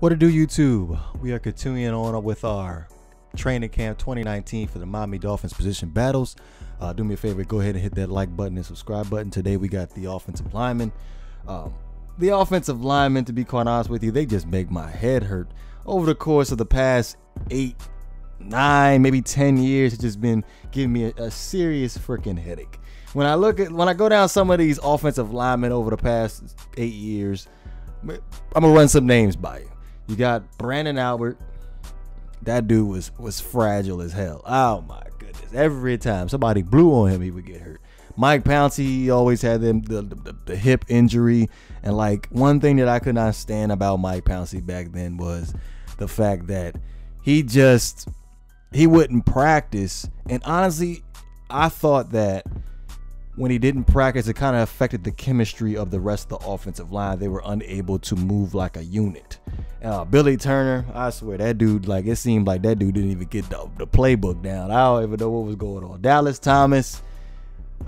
What it do, YouTube? We are continuing on with our training camp 2019 for the Miami Dolphins position battles. Do me a favor, go ahead and hit that like button and subscribe button. Today we got the offensive linemen. The offensive linemen, to be quite honest with you, they just make my head hurt. Over the course of the past 8, 9, maybe 10 years, it's just been giving me a serious freaking headache. When I go down some of these offensive linemen over the past 8 years, I'm gonna run some names by you. You got Brandon Albert. That dude was fragile as hell. Oh my goodness. Every time somebody blew on him, he would get hurt. Mike Pouncey, he always had the hip injury. And like, one thing that I could not stand about Mike Pouncey back then was the fact that he wouldn't practice. And honestly, I thought that when he didn't practice, it kind of affected the chemistry of the rest of the offensive line. They were unable to move like a unit. Billy Turner, I swear, that dude, like, it seemed like that dude didn't even get the playbook down. I don't even know what was going on. Dallas Thomas,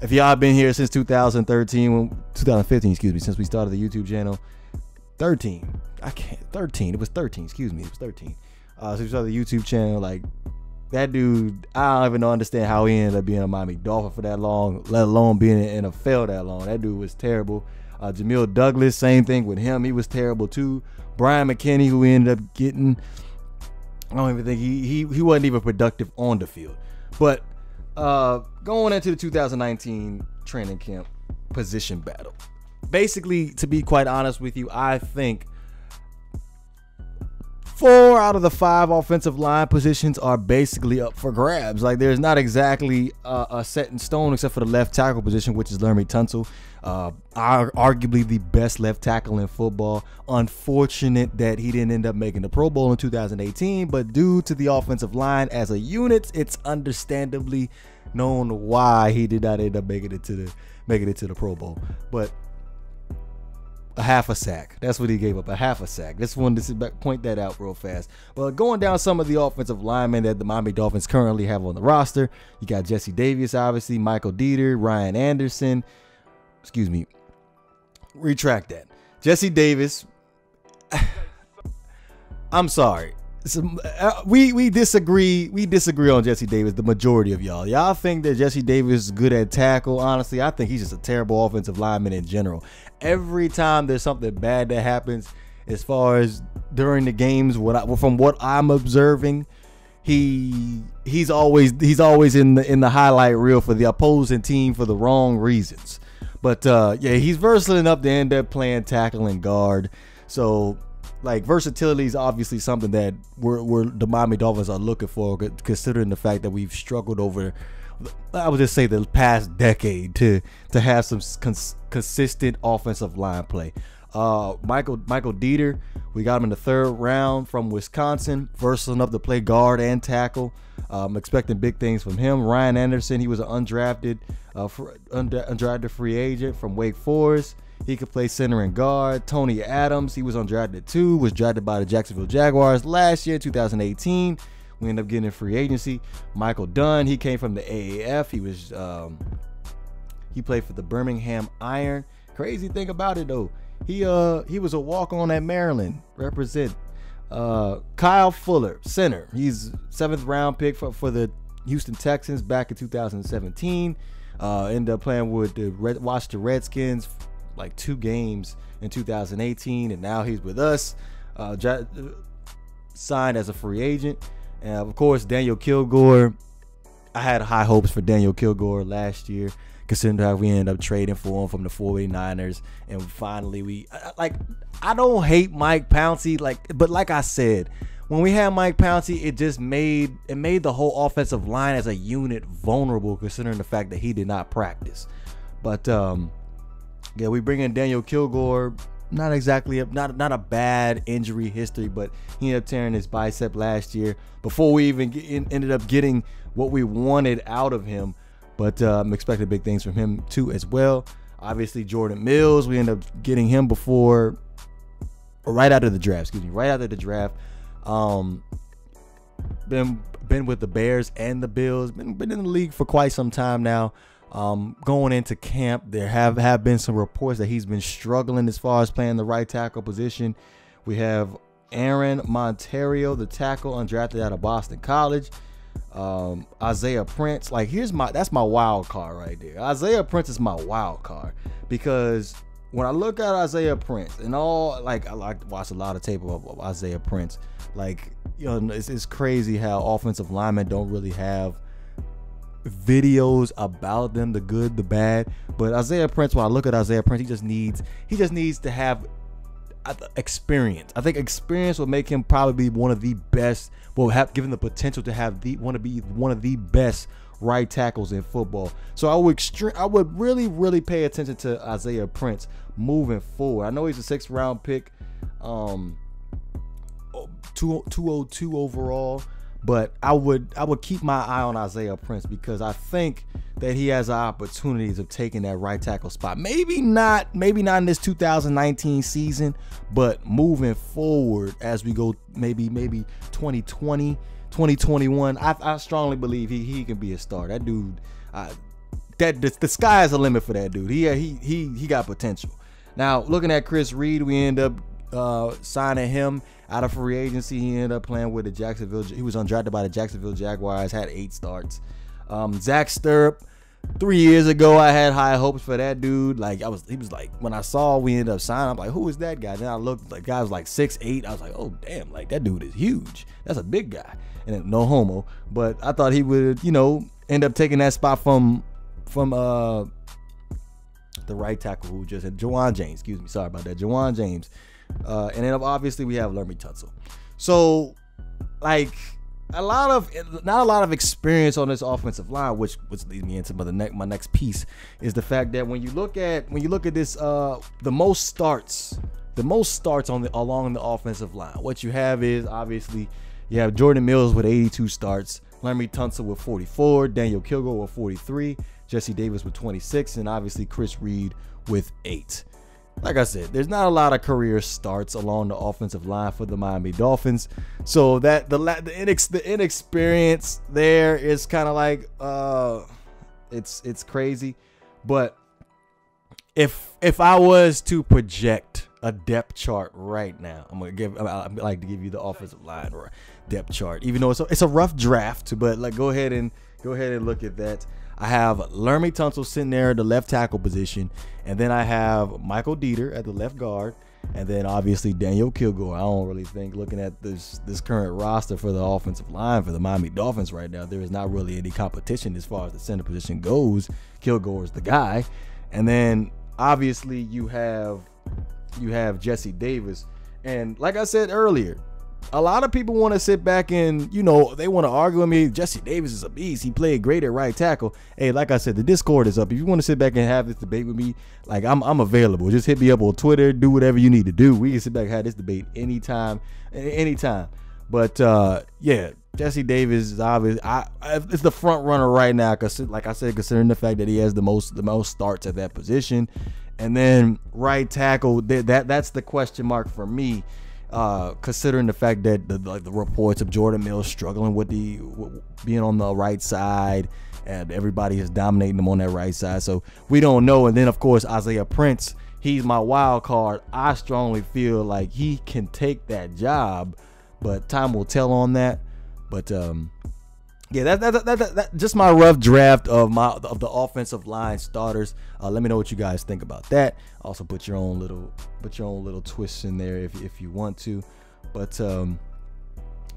if y'all been here since 2015, excuse me, since we started the YouTube channel, 13. It was 13, excuse me, it was 13. So we started the YouTube channel, like, that dude, I don't even understand how he ended up being a Miami Dolphin for that long, let alone being in NFL that long. That dude was terrible. Jamil Douglas, same thing with him. He was terrible too. Brian McKinney, who we ended up getting, I don't even think he wasn't even productive on the field. But going into the 2019 training camp position battle, basically, to be quite honest with you, I think 4 out of the 5 offensive line positions are basically up for grabs. Like, there's not exactly a set in stone except for the left tackle position, which is Laremy Tunsil, arguably the best left tackle in football. Unfortunate that he didn't end up making the Pro Bowl in 2018, but due to the offensive line as a unit, it's understandably known why he did not end up making it to the Pro Bowl. But a half a sack. That's what he gave up, a half a sack. Just wanted to point that out real fast. Well, going down some of the offensive linemen that the Miami Dolphins currently have on the roster, you got Jesse Davis, obviously, Michael Dieter, Ryan Anderson. Excuse me. Retract that. Jesse Davis. I'm sorry. We disagree. We disagree on Jesse Davis, the majority of y'all. Y'all think that Jesse Davis is good at tackle. Honestly, I think he's just a terrible offensive lineman in general. Every time there's something bad that happens, as far as during the games, from what I'm observing, he's always in the highlight reel for the opposing team for the wrong reasons. But yeah, he's versatile enough to end up playing tackle and guard. So, like, versatility is obviously something that we're the Miami Dolphins are looking for, considering the fact that we've struggled over, I would just say, the past decade to have some consistent offensive line play. Michael Dieter, we got him in the 3rd round from Wisconsin, versatile enough to play guard and tackle. I'm expecting big things from him. Ryan Anderson, he was an undrafted free agent from Wake Forest. He could play center and guard. Tony Adams, he was undrafted too, was drafted by the Jacksonville Jaguars last year, 2018. We ended up getting in free agency. Michael Dunn, he came from the AAF. He played for the Birmingham Iron. Crazy thing about it though, he was a walk-on at Maryland. Represent. Kyle Fuller, center. He's 7th round pick for the Houston Texans back in 2017. Ended up playing with the Washington Redskins like 2 games in 2018, and now he's with us, signed as a free agent. And of course, Daniel Kilgore, I had high hopes for Daniel Kilgore last year, considering how we ended up trading for him from the 49ers. And finally, I don't hate Mike Pouncey, but like I said, when we had Mike Pouncey, it made the whole offensive line as a unit vulnerable, considering the fact that he did not practice. But yeah, we bring in Daniel Kilgore. Not a bad injury history, but he ended up tearing his bicep last year before we even ended up getting what we wanted out of him. But I'm expecting big things from him too as well. Obviously, Jordan Mills, we ended up getting him right after the draft. Been with the Bears and the Bills. Been in the league for quite some time now. Going into camp, there have been some reports that he's been struggling as far as playing the right tackle position. We have Aaron Montario, the tackle, undrafted out of Boston College. Isaiah Prince, like that's my wild card right there. Isaiah Prince is my wild card because when I look at Isaiah Prince and all, like I like to watch a lot of tape of Isaiah Prince. Like, you know, it's crazy how offensive linemen don't really have videos about them, the good, the bad. But Isaiah Prince, when I look at Isaiah Prince, he just needs to have experience. I think experience will make him probably be one of the best, will have given the potential to have one of the best right tackles in football. So I would really pay attention to Isaiah Prince moving forward. I know he's a 6th round pick, 202 overall, but I would keep my eye on Isaiah Prince because I think that he has opportunities of taking that right tackle spot. Maybe not in this 2019 season, but moving forward as we go, maybe 2020, 2021, I strongly believe he can be a star. That dude, the sky is the limit for that dude. He got potential. Now, looking at Chris Reed, we end up signing him out of free agency. He ended up playing with the Jacksonville. He was undrafted by the Jacksonville Jaguars, had 8 starts. Zach Stirrup, 3 years ago, I had high hopes for that dude. Like he was like, when I saw we ended up signing, I'm like, who is that guy? Then I looked, like, guy was like 6'8". I was like, oh damn, like that dude is huge. That's a big guy. And no homo, but I thought he would, you know, end up taking that spot from the right tackle who just had Jawan James. Excuse me, sorry about that, Jawan James. And then obviously we have Laremy Tunsil. So, like, not a lot of experience on this offensive line, which leads me into my next piece is the fact that when you look at this, the most starts along the offensive line, what you have is obviously you have Jordan Mills with 82 starts, Laremy Tunsil with 44, Daniel Kilgore with 43, Jesse Davis with 26, and obviously Chris Reed with 8. Like I said, there's not a lot of career starts along the offensive line for the Miami Dolphins, so that the inexperience there is kind of like it's crazy. But if I was to project a depth chart right now, I'd like to give you the offensive line depth chart, even though it's a rough draft, but like go ahead and look at that. I have Laremy Tunsil sitting there at the left tackle position, and then I have Michael Dieter at the left guard, and then obviously Daniel Kilgore. I don't really think, looking at this current roster for the offensive line for the Miami Dolphins right now, there is not really any competition as far as the center position goes. Kilgore is the guy, and then obviously you have Jesse Davis, and like I said earlier, a lot of people want to sit back and, you know, they want to argue with me. Jesse Davis is a beast. He played great at right tackle. Hey, like I said, the Discord is up. If you want to sit back and have this debate with me, like I'm available. Just hit me up on Twitter. Do whatever you need to do. We can sit back and have this debate anytime. But yeah, Jesse Davis is obvious. It's the front runner right now, because, like I said, considering the fact that he has the most starts at that position, and then right tackle, that's the question mark for me. Considering the fact that the reports of Jordan Mills struggling with being on the right side, and everybody is dominating him on that right side, so we don't know. And then of course Isaiah Prince, he's my wild card. I strongly feel like he can take that job, but time will tell on that. But yeah, that just my rough draft of the offensive line starters. Let me know what you guys think about that. Also put your own little twists in there if you want to. But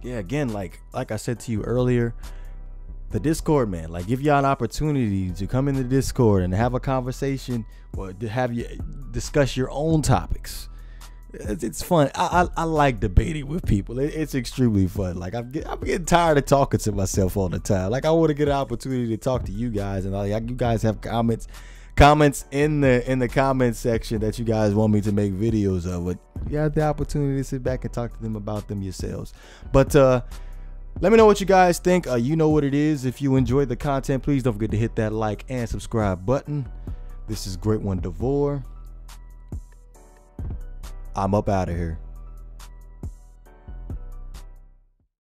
yeah, again, like I said to you earlier, the Discord, man, like, give y'all an opportunity to come in the Discord and have a conversation, or to have you discuss your own topics. It's fun. I like debating with people. It's extremely fun. Like, I'm getting tired of talking to myself all the time. Like, I want to get an opportunity to talk to you guys, and you guys have comments in the comment section that you guys want me to make videos of. But you have the opportunity to sit back and talk to them about them yourselves. But let me know what you guys think. You know what it is. If you enjoyed the content, please don't forget to hit that like and subscribe button. This is Great One Devore. I'm up out of here.